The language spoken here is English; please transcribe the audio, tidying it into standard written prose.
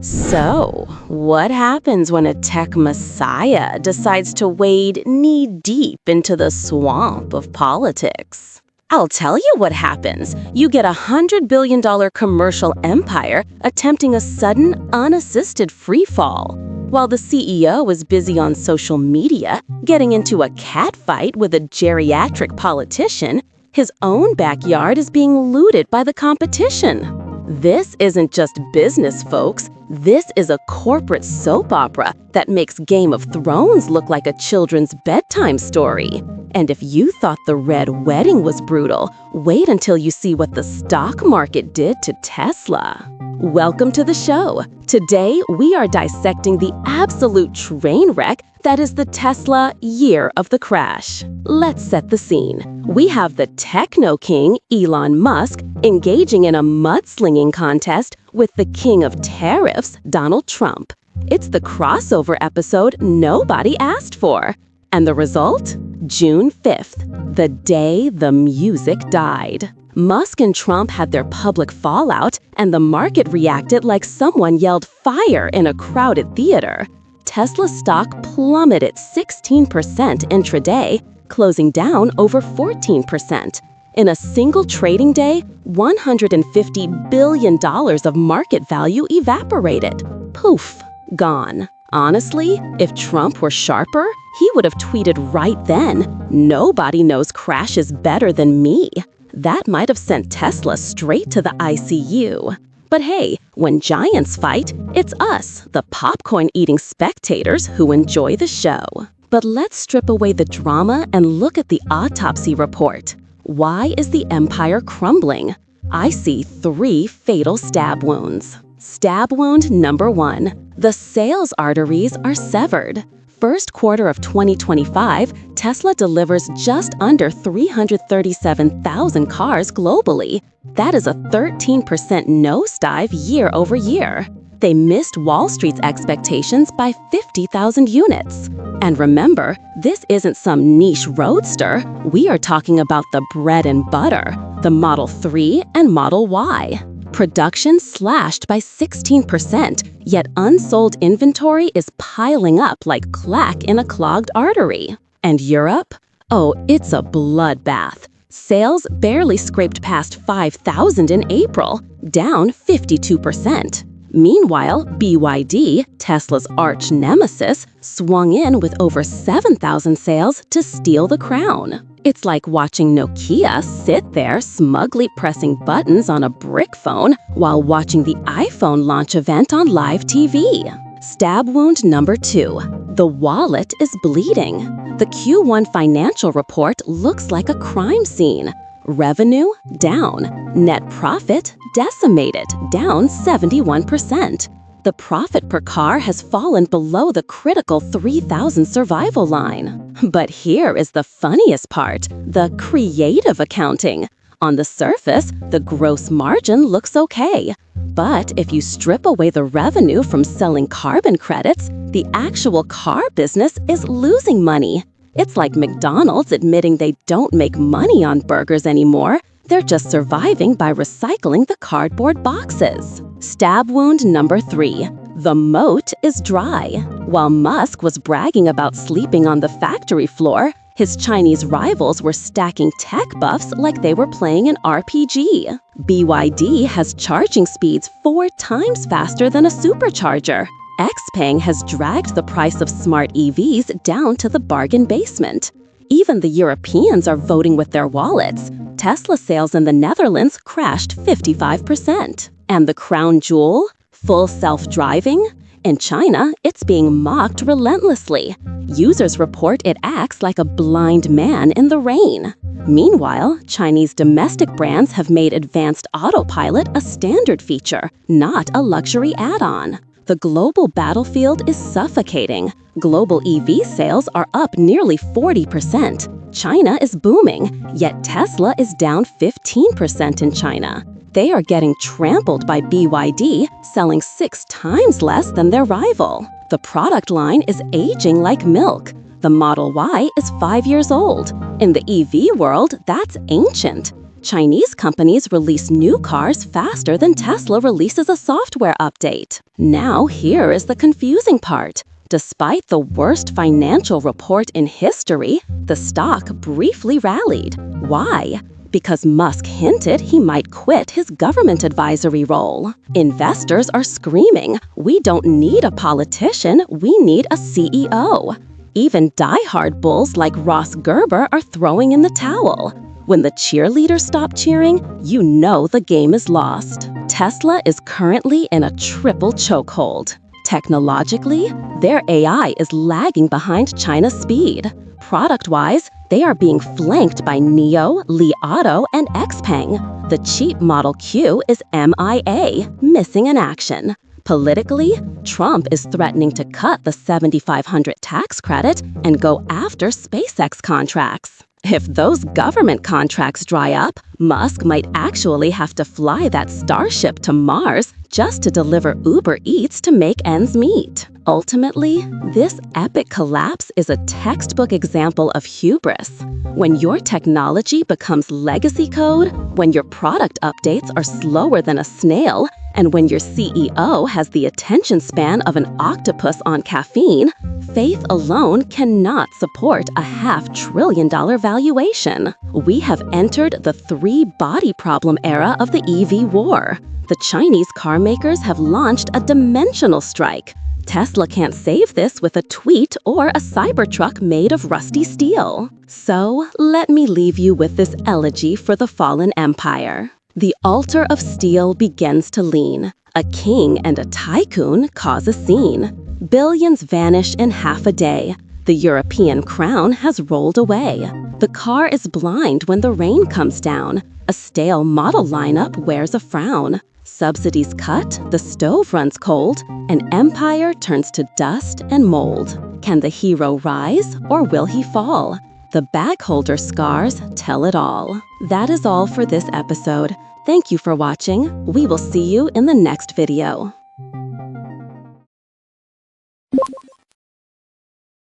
So, what happens when a tech messiah decides to wade knee-deep into the swamp of politics? I'll tell you what happens. You get a $100 billion commercial empire attempting a sudden, unassisted freefall, while the CEO is busy on social media getting into a catfight with a geriatric politician. His own backyard is being looted by the competition. This isn't just business, folks. This is a corporate soap opera that makes Game of Thrones look like a children's bedtime story. And if you thought the Red Wedding was brutal, wait until you see what the stock market did to Tesla. Welcome to the show. Today, we are dissecting the absolute train wreck that is the Tesla year of the crash. Let's set the scene. We have the Technoking, Elon Musk, engaging in a mudslinging contest with the king of tariffs, Donald Trump. It's the crossover episode nobody asked for. And the result? June 5th, the day the music died. Musk and Trump had their public fallout, and the market reacted like someone yelled fire in a crowded theater. Tesla stock plummeted 16% intraday, closing down over 14%. In a single trading day, $150 billion of market value evaporated. Poof, gone. Honestly, if Trump were sharper, he would have tweeted right then, "Nobody knows crashes better than me." That might have sent Tesla straight to the ICU. But hey, when giants fight, it's us, the popcorn-eating spectators, who enjoy the show. But let's strip away the drama and look at the autopsy report. Why is the empire crumbling? I see 3 fatal stab wounds. Stab wound number 1. The sales arteries are severed. First quarter of 2025, Tesla delivers just under 337,000 cars globally. That is a 13% nosedive year over year. They missed Wall Street's expectations by 50,000 units. And remember, this isn't some niche roadster. We are talking about the bread and butter, the Model 3 and Model Y. Production slashed by 16%, yet unsold inventory is piling up like clack in a clogged artery. And Europe? Oh, it's a bloodbath. Sales barely scraped past 5,000 in April, down 52%. Meanwhile, BYD, Tesla's arch nemesis, swung in with over 7,000 sales to steal the crown. It's like watching Nokia sit there smugly pressing buttons on a brick phone while watching the iPhone launch event on live TV. Stab wound number 2. The wallet is bleeding. The Q1 financial report looks like a crime scene. Revenue, down. Net profit, decimated, down 71%. The profit per car has fallen below the critical 3,000 survival line. But here is the funniest part, the creative accounting. On the surface, the gross margin looks okay. But if you strip away the revenue from selling carbon credits, the actual car business is losing money. It's like McDonald's admitting they don't make money on burgers anymore. They're just surviving by recycling the cardboard boxes. Stab wound number 3. The moat is dry. While Musk was bragging about sleeping on the factory floor, his Chinese rivals were stacking tech buffs like they were playing an RPG. BYD has charging speeds 4 times faster than a supercharger. Xpeng has dragged the price of smart EVs down to the bargain basement. Even the Europeans are voting with their wallets. Tesla sales in the Netherlands crashed 55%. And the crown jewel? Full self-driving? In China, it's being mocked relentlessly. Users report it acts like a blind man in the rain. Meanwhile, Chinese domestic brands have made advanced autopilot a standard feature, not a luxury add-on. The global battlefield is suffocating. Global EV sales are up nearly 40%. China is booming, yet Tesla is down 15% in China. They are getting trampled by BYD, selling 6 times less than their rival. The product line is aging like milk. The Model Y is 5 years old. In the EV world, that's ancient. Chinese companies release new cars faster than Tesla releases a software update. Now here is the confusing part. Despite the worst financial report in history, the stock briefly rallied. Why? Because Musk hinted he might quit his government advisory role. Investors are screaming, "We don't need a politician, we need a CEO." Even die-hard bulls like Ross Gerber are throwing in the towel. When the cheerleaders stop cheering, you know the game is lost. Tesla is currently in a triple chokehold. Technologically, their AI is lagging behind China's speed. Product-wise, they are being flanked by NIO, Li Auto, and XPeng. The cheap Model Q is MIA, missing in action. Politically, Trump is threatening to cut the $7,500 tax credit and go after SpaceX contracts. If those government contracts dry up, Musk might actually have to fly that Starship to Mars just to deliver Uber Eats to make ends meet. Ultimately, this epic collapse is a textbook example of hubris. When your technology becomes legacy code, when your product updates are slower than a snail, and when your CEO has the attention span of an octopus on caffeine, faith alone cannot support a $500 billion valuation. We have entered the three-body problem era of the EV war. The Chinese car makers have launched a dimensional strike. Tesla can't save this with a tweet or a Cybertruck made of rusty steel. So, let me leave you with this elegy for the fallen empire. The altar of steel begins to lean. A king and a tycoon cause a scene. Billions vanish in half a day. The European crown has rolled away. The car is blind when the rain comes down. A stale model lineup wears a frown. Subsidies cut, the stove runs cold, an empire turns to dust and mold. Can the hero rise or will he fall? The bag holder scars tell it all. That is all for this episode. Thank you for watching. We will see you in the next video.